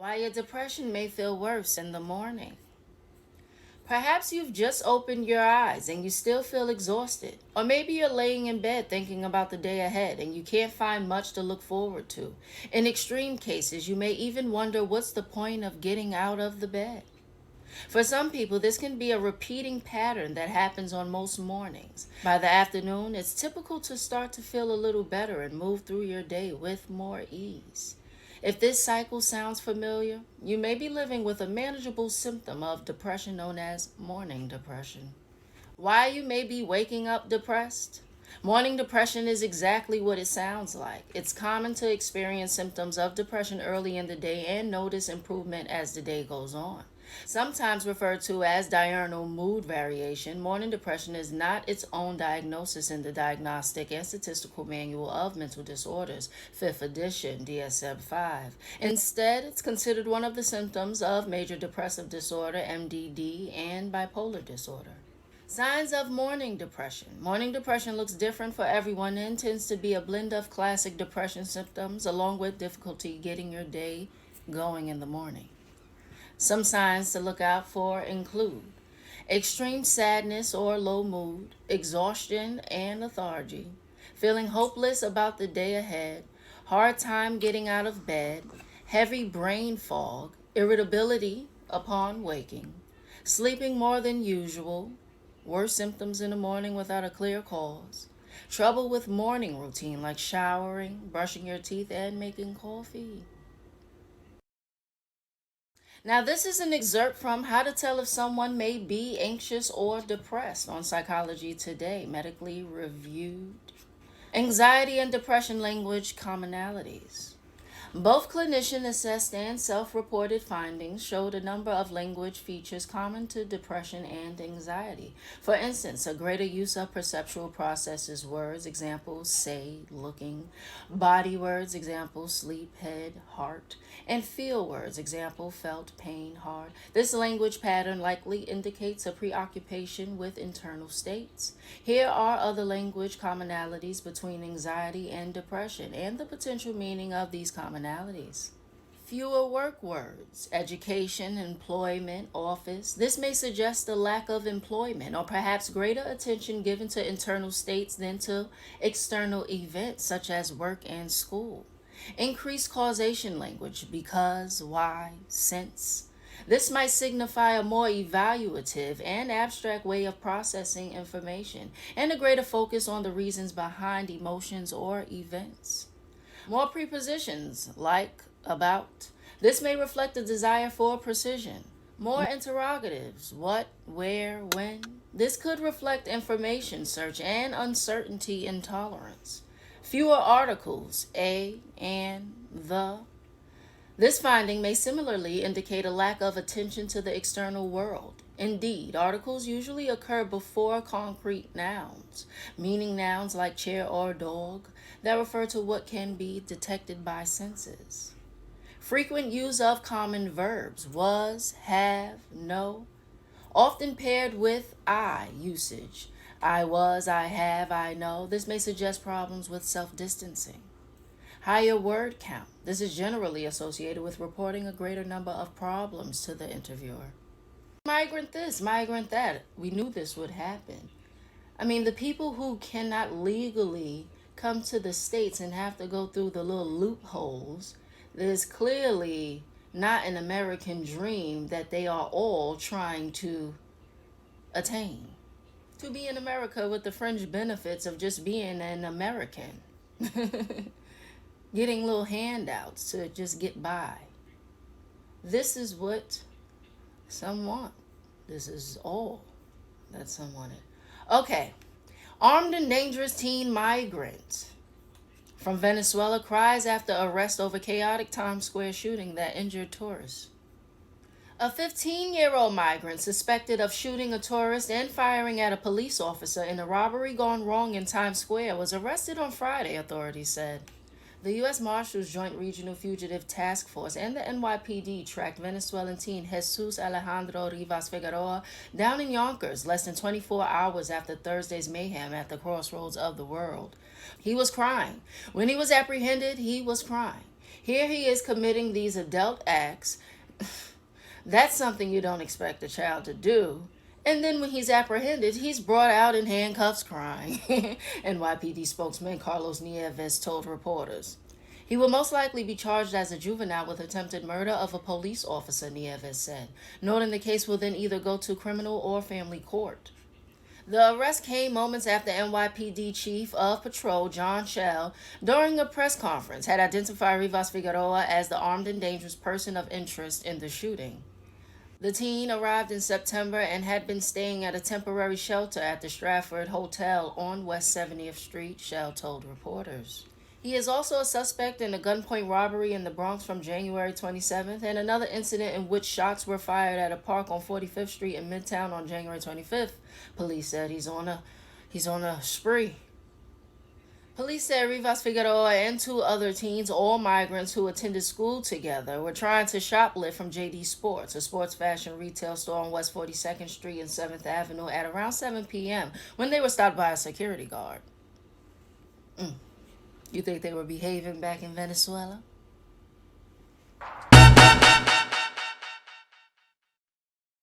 Why your depression may feel worse in the morning. Perhaps you've just opened your eyes and you still feel exhausted. Or maybe you're laying in bed thinking about the day ahead and you can't find much to look forward to. In extreme cases, you may even wonder what's the point of getting out of the bed. For some people, this can be a repeating pattern that happens on most mornings. By the afternoon, it's typical to start to feel a little better and move through your day with more ease. If this cycle sounds familiar, you may be living with a manageable symptom of depression known as morning depression. Why you may be waking up depressed? Morning depression is exactly what it sounds like. It's common to experience symptoms of depression early in the day and notice improvement as the day goes on. Sometimes referred to as diurnal mood variation, morning depression is not its own diagnosis in the Diagnostic and Statistical Manual of Mental Disorders, 5th edition, DSM-5. Instead, it's considered one of the symptoms of major depressive disorder, MDD, and bipolar disorder. Signs of morning depression. Morning depression looks different for everyone and tends to be a blend of classic depression symptoms along with difficulty getting your day going in the morning. Some signs to look out for include extreme sadness or low mood, exhaustion and lethargy, feeling hopeless about the day ahead, hard time getting out of bed, heavy brain fog, irritability upon waking, sleeping more than usual, worse symptoms in the morning without a clear cause, trouble with morning routine like showering, brushing your teeth, and making coffee. Now, this is an excerpt from How to Tell If Someone May Be Anxious or Depressed on Psychology Today, medically reviewed. Anxiety and depression language commonalities. Both clinician-assessed and self-reported findings showed a number of language features common to depression and anxiety. For instance, a greater use of perceptual processes, words, examples, say, looking, body words, example, sleep, head, heart, and feel words, example, felt, pain, heart. This language pattern likely indicates a preoccupation with internal states. Here are other language commonalities between anxiety and depression and the potential meaning of these commonalities. Fewer work words, education, employment, office. This may suggest a lack of employment or perhaps greater attention given to internal states than to external events such as work and school. Increased causation language, because, why, since. This might signify a more evaluative and abstract way of processing information and a greater focus on the reasons behind emotions or events. More prepositions like, about. This may reflect a desire for precision. More interrogatives, what, where, when. This could reflect information search and uncertainty intolerance. Fewer articles, a, and, the. This finding may similarly indicate a lack of attention to the external world. Indeed, articles usually occur before concrete nouns, meaning nouns like chair or dog that refer to what can be detected by senses. Frequent use of common verbs, was, have, know, often paired with I usage. I was, I have, I know. This may suggest problems with self-distancing. Higher word count. This is generally associated with reporting a greater number of problems to the interviewer. Migrant this, migrant that. We knew this would happen. I mean, the people who cannot legally come to the States and have to go through the little loopholes, there's clearly not an American dream that they are all trying to attain. To be in America with the fringe benefits of just being an American. Getting little handouts to just get by. This is what some want. This is all that some wanted. Okay. Armed and dangerous teen migrant from Venezuela cries after arrest over chaotic Times Square shooting that injured tourists. A 15-year-old migrant suspected of shooting a tourist and firing at a police officer in a robbery gone wrong in Times Square was arrested on Friday, authorities said. The U.S. Marshals Joint Regional Fugitive Task Force and the NYPD tracked Venezuelan teen Jesus Alejandro Rivas Figueroa down in Yonkers less than 24 hours after Thursday's mayhem at the crossroads of the world. He was crying. When he was apprehended, he was crying. Here he is committing these adult acts. That's something you don't expect a child to do. And then when he's apprehended, he's brought out in handcuffs crying, NYPD spokesman Carlos Nieves told reporters. He will most likely be charged as a juvenile with attempted murder of a police officer, Nieves said, noting the case will then either go to criminal or family court. The arrest came moments after NYPD Chief of Patrol John Schell, during a press conference, had identified Rivas Figueroa as the armed and dangerous person of interest in the shooting. The teen arrived in September and had been staying at a temporary shelter at the Stratford Hotel on West 70th Street, Schell told reporters. He is also a suspect in a gunpoint robbery in the Bronx from January 27th and another incident in which shots were fired at a park on 45th Street in Midtown on January 25th. Police said he's on a spree. Police said Rivas Figueroa and two other teens, all migrants who attended school together, were trying to shoplift from JD Sports, a sports fashion retail store on West 42nd Street and 7th Avenue, at around 7 p.m. when they were stopped by a security guard. You think they were behaving back in Venezuela?